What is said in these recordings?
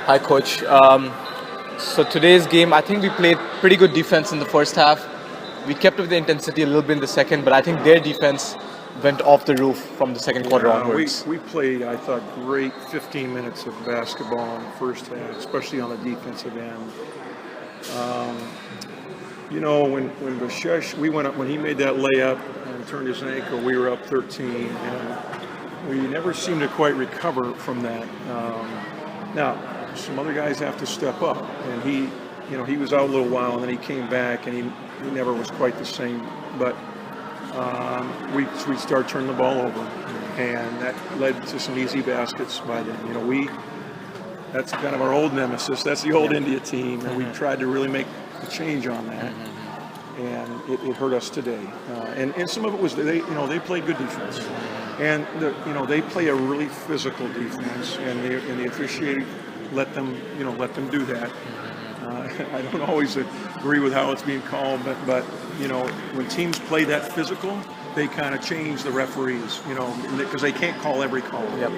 Hi, Coach. So today's game, I think we played pretty good defense in the first half. We kept up the intensity a little bit in the second, but I think their defense went off the roof from the second quarter onwards. We played, I thought, great 15 minutes of basketball in the first half, especially on the defensive end. When Vishesh, we went up, when he made that layup and turned his ankle, we were up 13, and we never seemed to quite recover from that. Now, some other guys have to step up, and he was out a little while, and then he came back, and he never was quite the same. But we started turning the ball over, and that led to some easy baskets by them. That's kind of our old nemesis. That's the old India team, and we tried to really make a change on that, and it hurt us today. And some of it was they played good defense, and they play a really physical defense, and the officiating let them do that. I don't always agree with how it's being called, but when teams play that physical, they kind of change the referees, because they can't call every call. Yep.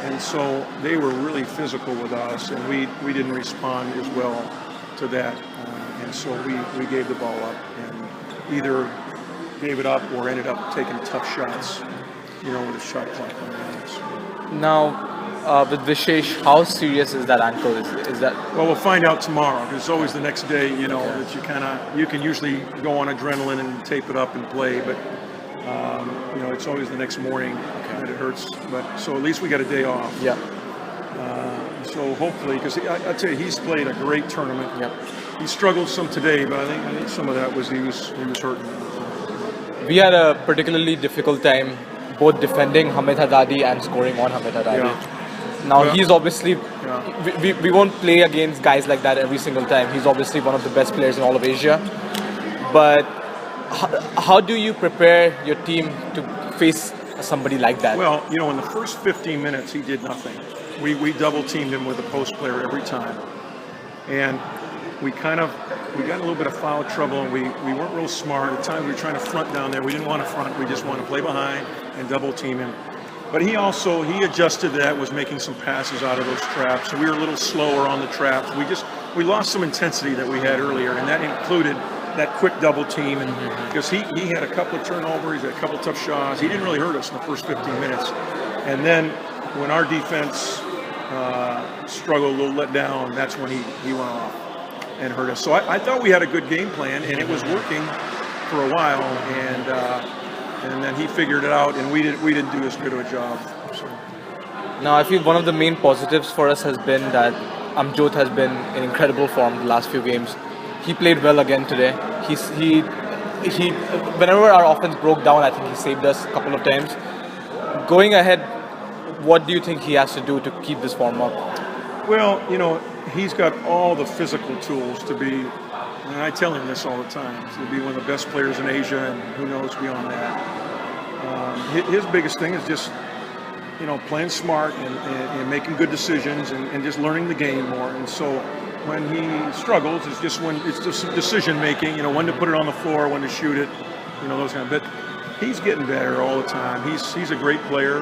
And so they were really physical with us, and we didn't respond as well to that. And so we gave the ball up, and either gave it up or ended up taking tough shots, with a shot clock on the hands. Now, with Vishesh, how serious is that ankle? Is that? Well, we'll find out tomorrow, because it's always the next day, that you can usually go on adrenaline and tape it up and play, but it's always the next morning that it hurts. But so at least we got a day off. Yeah. So hopefully, because I tell you, he's played a great tournament. Yep. He struggled some today, but I think some of that was he was hurting. We had a particularly difficult time both defending Hamed Haddadi and scoring on Hamed Haddadi. Yeah. Now he's obviously, we won't play against guys like that every single time. He's obviously one of the best players in all of Asia. But how do you prepare your team to face somebody like that? Well, in the first 15 minutes, he did nothing. We double teamed him with a post player every time. And we got a little bit of foul trouble, and we weren't real smart. At the time we were trying to front down there. We didn't want to front. We just wanted to play behind and double team him. But he adjusted that, was making some passes out of those traps. We were a little slower on the traps. We lost some intensity that we had earlier, and that included that quick double team. And because he had a couple of turnovers, he had a couple of tough shots. He didn't really hurt us in the first 15 minutes. And then when our defense struggled, a little let down, that's when he went off and hurt us. So I thought we had a good game plan, and it was working for a while, and then he figured it out, and we didn't do as good of a job. So. Now I feel one of the main positives for us has been that Amjyot has been in incredible form the last few games. He played well again today. He whenever our offense broke down, I think he saved us a couple of times. Going ahead, what do you think he has to do to keep this form up? Well, he's got all the physical tools to be, and I tell him this all the time, to be one of the best players in Asia, and who knows beyond that. His biggest thing is just, playing smart and making good decisions and just learning the game more. And so when he struggles, it's just decision making, when to put it on the floor, when to shoot it, those kind of. But he's getting better all the time. He's a great player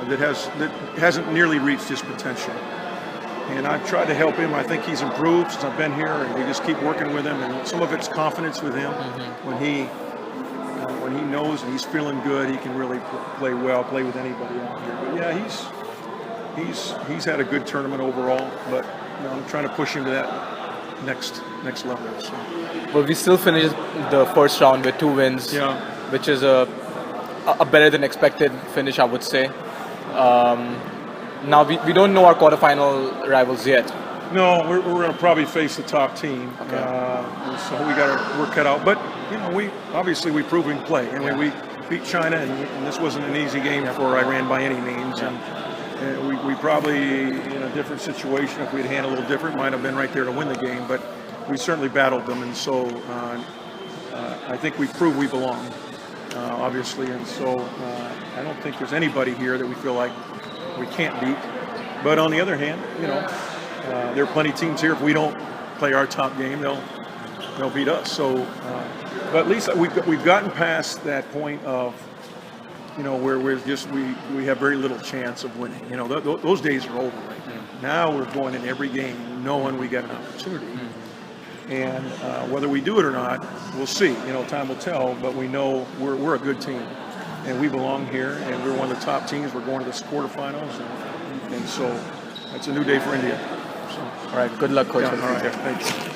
that hasn't nearly reached his potential. And I've tried to help him. I think he's improved since I've been here, and we just keep working with him. And some of it's confidence with him. When he knows and he's feeling good, he can really play well, play with anybody out here. But yeah, he's had a good tournament overall. But I'm trying to push him to that next level. So. Well, we still finished the first round with 2 wins, which is a better than expected finish, I would say. Now we don't know our quarterfinal rivals yet. No, we're going to probably face the top team. Okay. So we got our work cut out. But we prove we can play, and we beat China, and this wasn't an easy game for Iran by any means. And we probably, in a different situation, if we'd handled a little different, might have been right there to win the game. But we certainly battled them, and so I think we proved we belong, obviously. And so I don't think there's anybody here that we feel like we can't beat. But on the other hand, there are plenty of teams here. If we don't play our top game, they'll beat us. So, but at least we've gotten past that point of, where we have very little chance of winning. Those days are over right now. Now we're going in every game knowing we got an opportunity. And whether we do it or not, we'll see. Time will tell, but we know we're a good team. And we belong here, and we're one of the top teams. We're going to the quarterfinals, and so it's a new day for India. So, All right, good luck, Coach. all right, thanks.